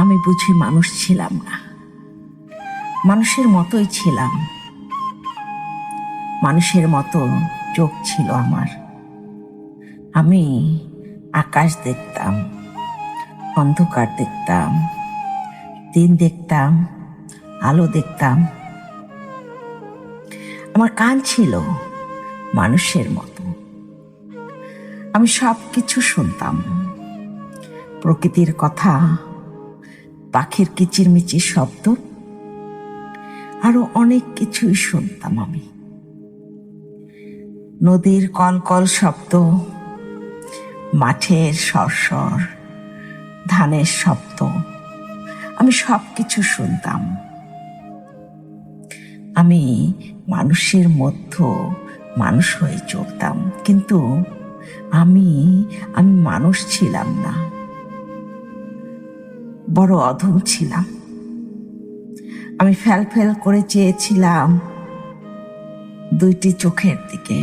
আমি বুঝি মানুষ ছিলাম না, মানুষের মতোই ছিলাম। মানুষের মতো চোখ ছিল আমার। আমি আকাশ দেখতাম, অন্ধকার দেখতাম, দিন দেখতাম, আলো দেখতাম। আমার কান ছিল মানুষের মতো। আমি সব কিছু শুনতাম, প্রকৃতির কথা, পাখির কিচিরমিচির শব্দ, আরো অনেক কিছুই শুনতাম আমি। নদীর কলকল শব্দ, মাঠের সরসর, ধানের শব্দ, আমি সব কিছু শুনতাম। আমি মানুষের মধ্যে মানুষ হয়ে চলতাম, কিন্তু আমি আমি মানুষ ছিলাম না, বড় অধম ছিলাম। আমি ফেল ফেল করে চেয়েছিলাম দুইটি চোখের দিকে।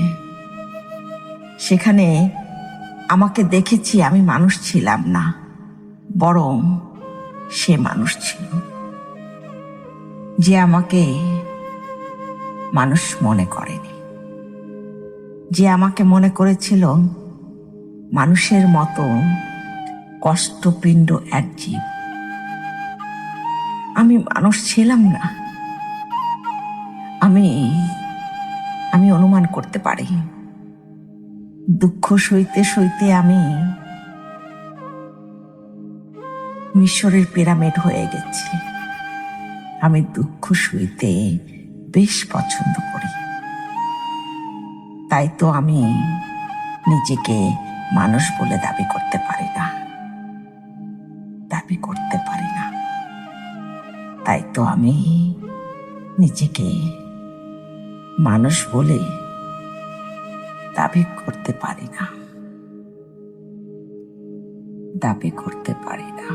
সেখানে আমাকে দেখেছি আমি মানুষ ছিলাম না, বরং সে মানুষ ছিল, যে আমাকে মানুষ মনে করেনি, যে আমাকে মনে করেছিল মানুষের মতো কষ্টপিণ্ড এক জীব। আমি মানুষ ছিলাম না। আমি অনুমান করতে পারি, দুঃখ সইতে সইতে আমি মিশরের পিরামিড হয়ে গেছি। আমি দুঃখ সইতে বেশ পছন্দ করি, তাই তো আমি নিজেকে মানুষ বলে দাবি করতে পারি না, দাবি করতে পারি না। তাই তো আমি নিজেকে মানুষ বলে দাবি করতে পারি না, দাবি করতে পারি না।